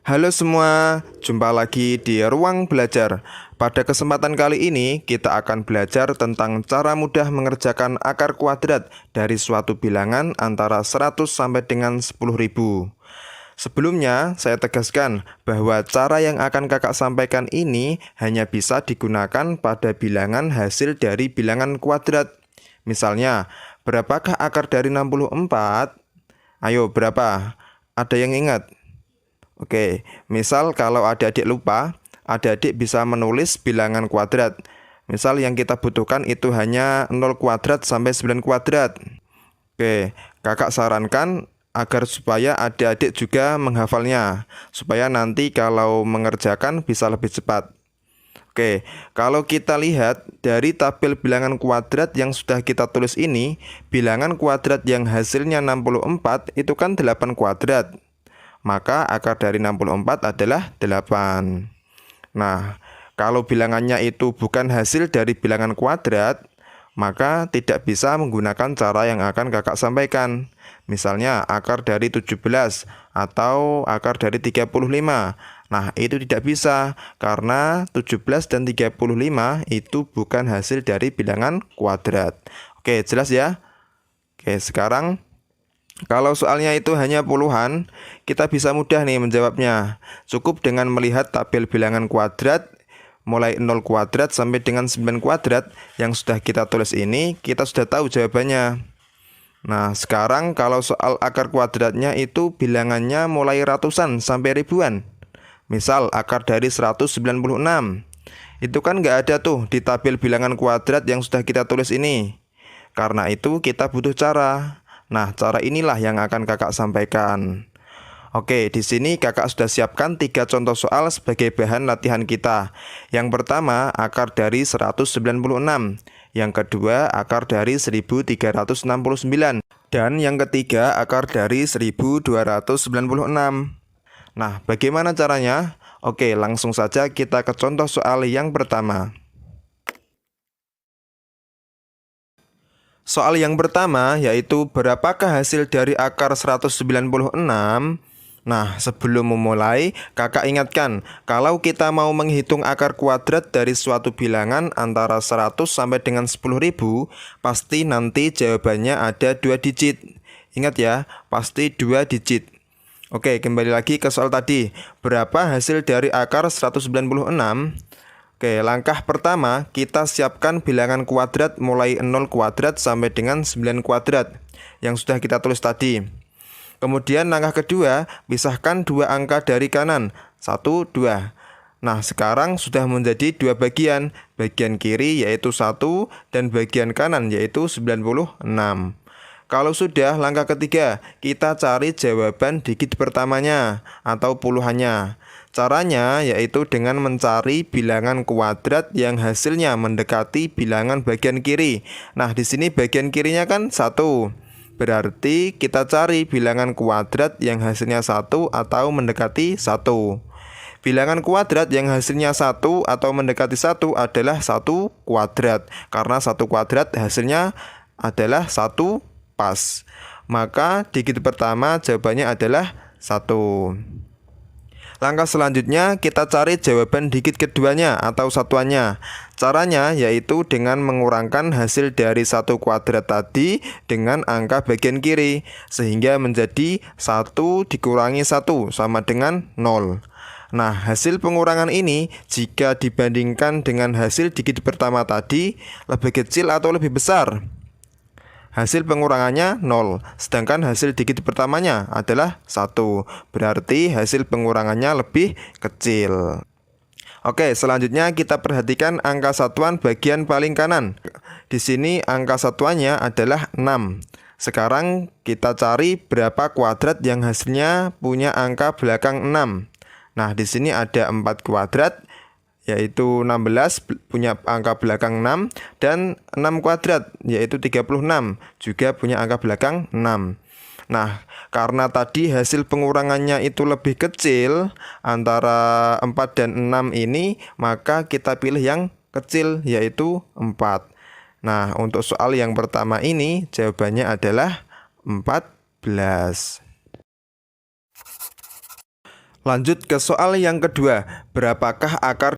Halo semua, jumpa lagi di Ruang Belajar. Pada kesempatan kali ini, kita akan belajar tentang cara mudah mengerjakan akar kuadrat dari suatu bilangan antara 100 sampai dengan 10.000. Sebelumnya, saya tegaskan bahwa cara yang akan kakak sampaikan ini hanya bisa digunakan pada bilangan hasil dari bilangan kuadrat. Misalnya, berapakah akar dari 64? Ayo, berapa? Ada yang ingat? Oke, misal kalau adik-adik lupa, adik-adik bisa menulis bilangan kuadrat. Misal yang kita butuhkan itu hanya 0 kuadrat sampai 9 kuadrat. Oke, kakak sarankan agar supaya adik-adik juga menghafalnya, supaya nanti kalau mengerjakan bisa lebih cepat. Oke, kalau kita lihat dari tabel bilangan kuadrat yang sudah kita tulis ini, bilangan kuadrat yang hasilnya 64 itu kan 8 kuadrat. Maka akar dari 64 adalah 8. Nah, kalau bilangannya itu bukan hasil dari bilangan kuadrat, maka tidak bisa menggunakan cara yang akan kakak sampaikan. Misalnya akar dari 17 atau akar dari 35. Nah, itu tidak bisa karena 17 dan 35 itu bukan hasil dari bilangan kuadrat. Oke, jelas ya? Oke, sekarang kalau soalnya itu hanya puluhan, kita bisa mudah nih menjawabnya. Cukup dengan melihat tabel bilangan kuadrat mulai 0 kuadrat sampai dengan 9 kuadrat yang sudah kita tulis ini, kita sudah tahu jawabannya. Nah, sekarang kalau soal akar kuadratnya itu bilangannya mulai ratusan sampai ribuan. Misal akar dari 196. Itu kan nggak ada tuh di tabel bilangan kuadrat yang sudah kita tulis ini. Karena itu kita butuh cara. Nah, cara inilah yang akan kakak sampaikan. Oke, di sini kakak sudah siapkan 3 contoh soal sebagai bahan latihan kita. Yang pertama, akar dari 196. Yang kedua, akar dari 1369. Dan yang ketiga, akar dari 1296. Nah, bagaimana caranya? Oke, langsung saja kita ke contoh soal yang pertama. Soal yang pertama yaitu berapakah hasil dari akar 196? Nah, sebelum memulai, kakak ingatkan, kalau kita mau menghitung akar kuadrat dari suatu bilangan antara 100 sampai dengan 10.000, pasti nanti jawabannya ada 2 digit. Ingat ya, pasti 2 digit. Oke, kembali lagi ke soal tadi. Berapa hasil dari akar 196? Oke, langkah pertama, kita siapkan bilangan kuadrat mulai 0 kuadrat sampai dengan 9 kuadrat yang sudah kita tulis tadi. Kemudian langkah kedua, pisahkan dua angka dari kanan, 1, 2. Nah, sekarang sudah menjadi dua bagian. Bagian kiri yaitu 1 dan bagian kanan yaitu 96. Kalau sudah, langkah ketiga, kita cari jawaban digit pertamanya atau puluhannya. Caranya yaitu dengan mencari bilangan kuadrat yang hasilnya mendekati bilangan bagian kiri. Nah, di sini bagian kirinya kan 1. Berarti kita cari bilangan kuadrat yang hasilnya 1 atau mendekati 1. Bilangan kuadrat yang hasilnya 1 atau mendekati 1 adalah 1 kuadrat. Karena 1 kuadrat hasilnya adalah 1 pas. Maka digit pertama jawabannya adalah 1. Langkah selanjutnya kita cari jawaban digit keduanya atau satuannya. Caranya yaitu dengan mengurangkan hasil dari 1 kuadrat tadi dengan angka bagian kiri. Sehingga menjadi 1 dikurangi 1 sama dengan 0. Nah, hasil pengurangan ini jika dibandingkan dengan hasil digit pertama tadi lebih kecil atau lebih besar? Hasil pengurangannya 0, sedangkan hasil digit pertamanya adalah 1. Berarti hasil pengurangannya lebih kecil. Oke, selanjutnya kita perhatikan angka satuan bagian paling kanan. Di sini angka satuannya adalah 6. Sekarang kita cari berapa kuadrat yang hasilnya punya angka belakang 6. Nah, di sini ada 4 kuadrat, yaitu 16 punya angka belakang 6 dan 6 kuadrat yaitu 36 juga punya angka belakang 6. Nah, karena tadi hasil pengurangannya itu lebih kecil antara 4 dan 6 ini, maka kita pilih yang kecil yaitu 4. Nah, untuk soal yang pertama ini jawabannya adalah 14. Lanjut ke soal yang kedua, berapakah akar